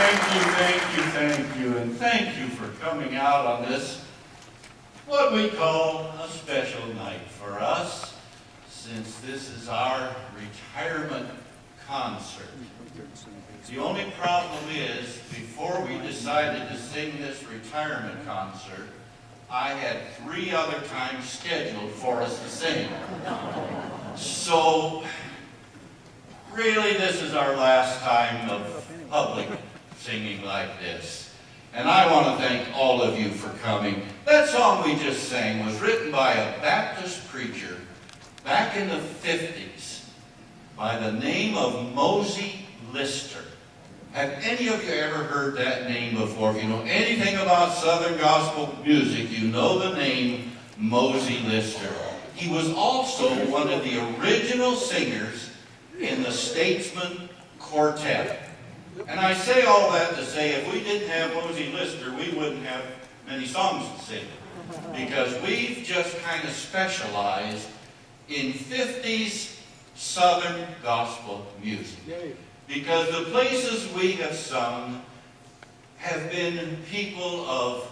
Thank you, and thank you for coming out on this, what we call a special night for us, since this is our retirement concert. The only problem is, before we decided to sing this retirement concert, I had 3 other times scheduled for us to sing. So, really, this is our last time of public singing like this. And I want to thank all of you for coming. That song we just sang was written by a Baptist preacher back in the 50s by the name of Mosey Lister. Have any of you ever heard that name before? If you know anything about Southern gospel music, you know the name Mosey Lister. He was also one of the original singers in the Statesman Quartet. And I say all that to say, if we didn't have Mosey Lister, we wouldn't have many songs to sing. Because we've just kind of specialized in 50s Southern gospel music. Because the places we have sung have been people of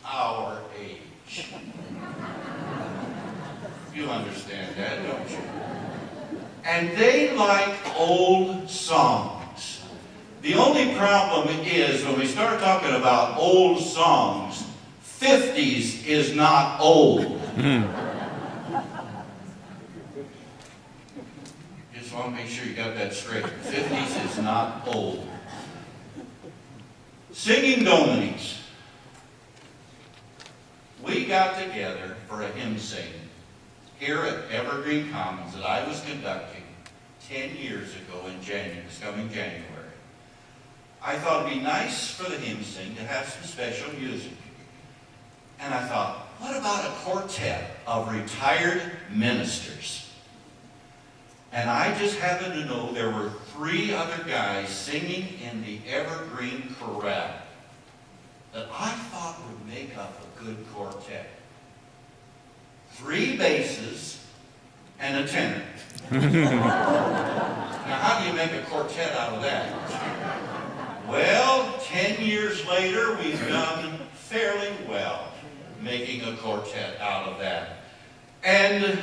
our age. You understand that, don't you? And they like old songs. The only problem is, when we start talking about old songs, 50s is not old. Just want to make sure you got that straight. 50s is not old. Singing Dominees. We got together for a hymn sing here at Evergreen Commons that I was conducting 10 years ago in January, this coming January. I thought it'd be nice for the hymn sing to have some special music. And I thought, what about a quartet of retired ministers? And I just happened to know there were 3 other guys singing in the Evergreen Chorale that I thought would make up a good quartet. 3 basses and a tenor. Now, how do you make a quartet out of that? Well, 10 years later, we've done fairly well making a quartet out of that. And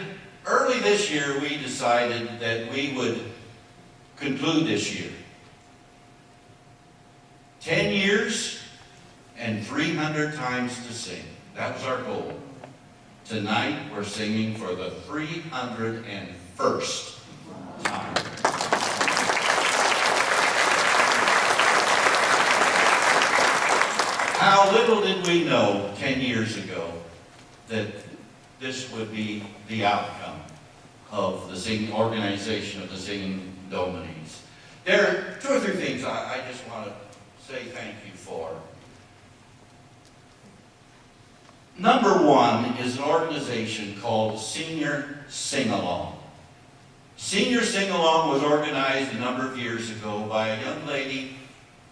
early this year, we decided that we would conclude this year. 10 years and 300 times to sing. That was our goal. Tonight, we're singing for the 301st time. How little did we know 10 years ago that this would be the outcome of the singing organization of the Singing Dominees. There are 2 or 3 things I just want to say thank you for. Number 1 is an organization called Senior Sing-Along. Senior Sing-Along was organized a number of years ago by a young lady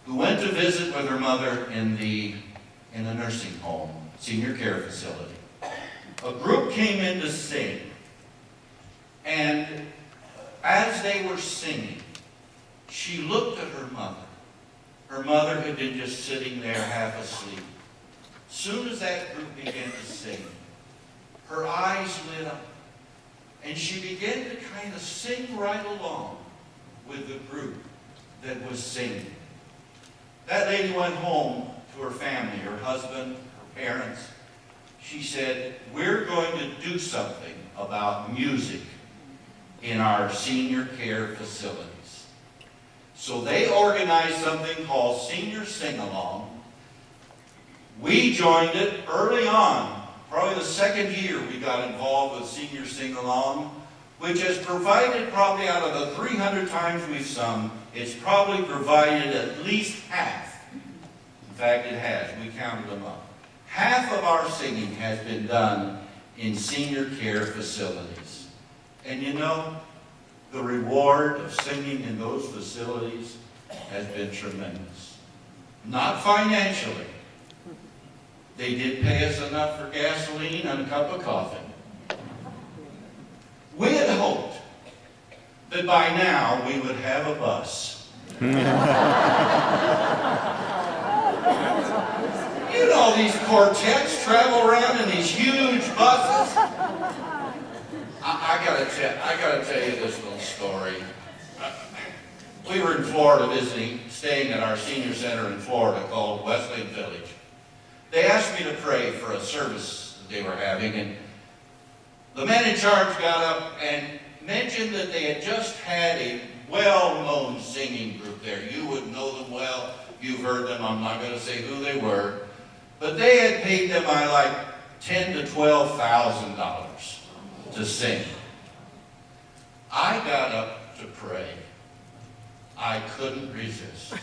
who went to visit with her mother in a nursing home, senior care facility. A group came in to sing, and as they were singing, she looked at her mother. Her mother had been just sitting there half asleep. Soon as that group began to sing, her eyes lit up, and she began to kind of sing right along with the group that was singing. That lady went home to her family, her husband, her parents. She said, we're going to do something about music in our senior care facilities. So they organized something called Senior Sing-Along. We joined it early on, probably the 2nd year we got involved with Senior Sing-Along, which has provided, probably out of the 300 times we've sung, it's probably provided at least half. In fact, it has. We counted them up. Half of our singing has been done in senior care facilities. And you know, the reward of singing in those facilities has been tremendous. Not financially. They did pay us enough for gasoline and a cup of coffee. We had hoped that by now we would have a bus. quartets travel around in these huge buses. I gotta tell you this little story. We were in Florida visiting, staying at our senior center in Florida called Wesleyan Village. They asked me to pray for a service that they were having, and the man in charge got up and mentioned that they had just had a well-known singing group there. You would know them well. You've heard them. I'm not going to say who they were. But they had paid them like $10,000 to $12,000 to sing. I got up to pray. I couldn't resist.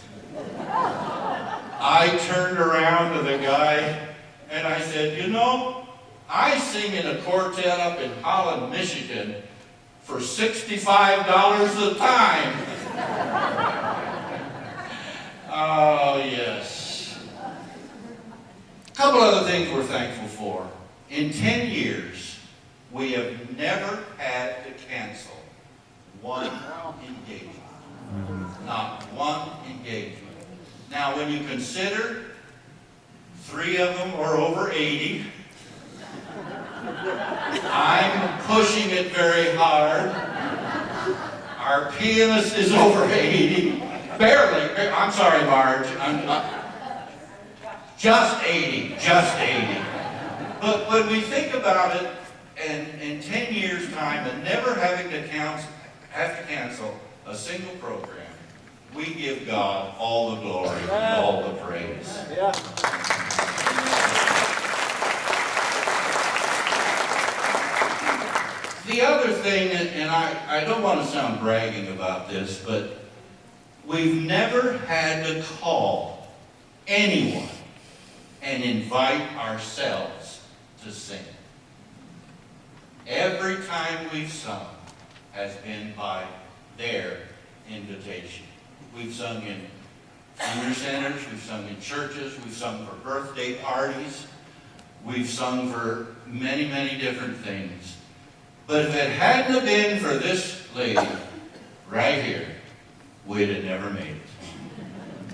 I turned around to the guy and I said, you know, I sing in a quartet up in Holland, Michigan for $65 a time. Oh, yes. A couple other things we're thankful for. In 10 years, we have never had to cancel one engagement. Not one engagement. Now, when you consider 3 of them are over 80, I'm pushing it very hard. Our pianist is over 80. Barely. I'm sorry, Marge. Just 80. Just 80. But when we think about it, and in 10 years' time, and never having to have to cancel a single program, we give God all the glory and all the praise. Yeah. The other thing, and I don't want to sound bragging about this, but we've never had to call anyone and invite ourselves to sing. Every time we've sung has been by their invitation. We've sung in senior centers, we've sung in churches, we've sung for birthday parties, we've sung for many, many different things. But if it hadn't have been for this lady right here, we'd have never made it.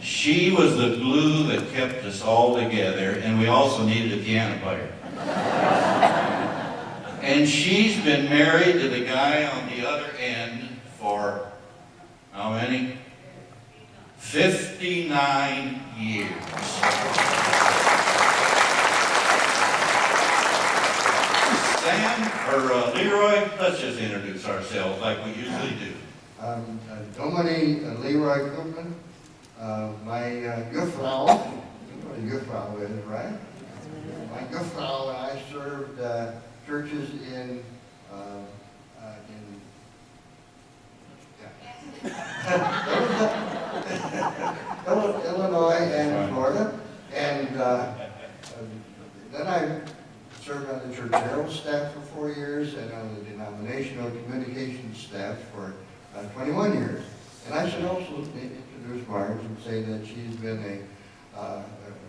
She was the glue that kept us all together, and we also needed a piano player. And she's been married to the guy on the other end for, how many? 59 years. Leroy, let's just introduce ourselves like we usually do. Dominee Leroy Cookman, my Juffrau, you know what a Juffrau is, right? My Juffrau and I served churches in Illinois and Florida, and then I served on the church herald staff for 4 years and on the denominational communications staff for 21 years. And I should also introduce Marge and say that she's been a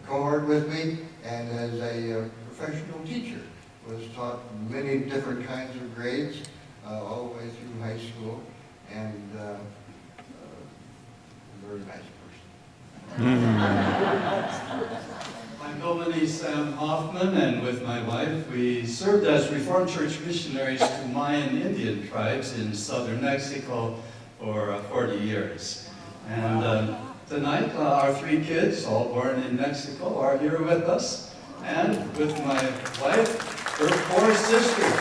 cohort with me and as a professional teacher. Was taught many different kinds of grades all the way through high school, and a very nice person. I'm Dominee Sam Hoffman, and with my wife, we served as Reformed Church missionaries to Mayan Indian tribes in southern Mexico for 40 years. And tonight, our 3 kids, all born in Mexico, are here with us, and with my wife, her 4 sisters.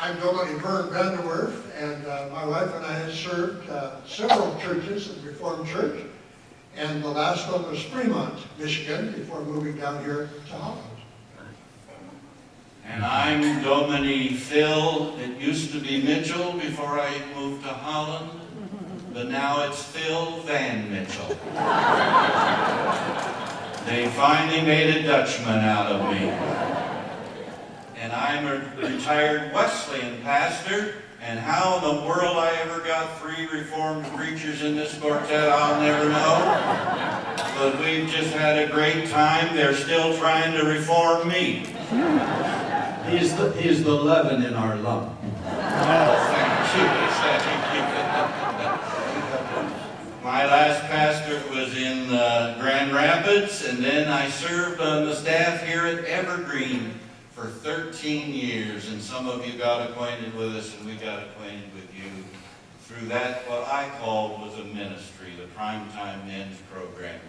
I'm Dominee Vern Vanderwerf, and my wife and I have served several churches in the Reformed Church, and the last one was Fremont, Michigan, before moving down here to Holland. And I'm Dominee Phil. It used to be Mitchell before I moved to Holland, but now it's Phil Van Mitchell. They finally made a Dutchman out of me. And I'm a retired Wesleyan pastor, and how in the world I ever got 3 Reformed preachers in this quartet, I'll never know. But we've just had a great time. They're still trying to reform me. He's the leaven in our lump. Thank you. My last pastor pastorate was in Grand Rapids, and then I served on the staff here at Evergreen for 13 years, and some of you got acquainted with us, and we got acquainted with you through that, what I called was a ministry, the Primetime Men's Program.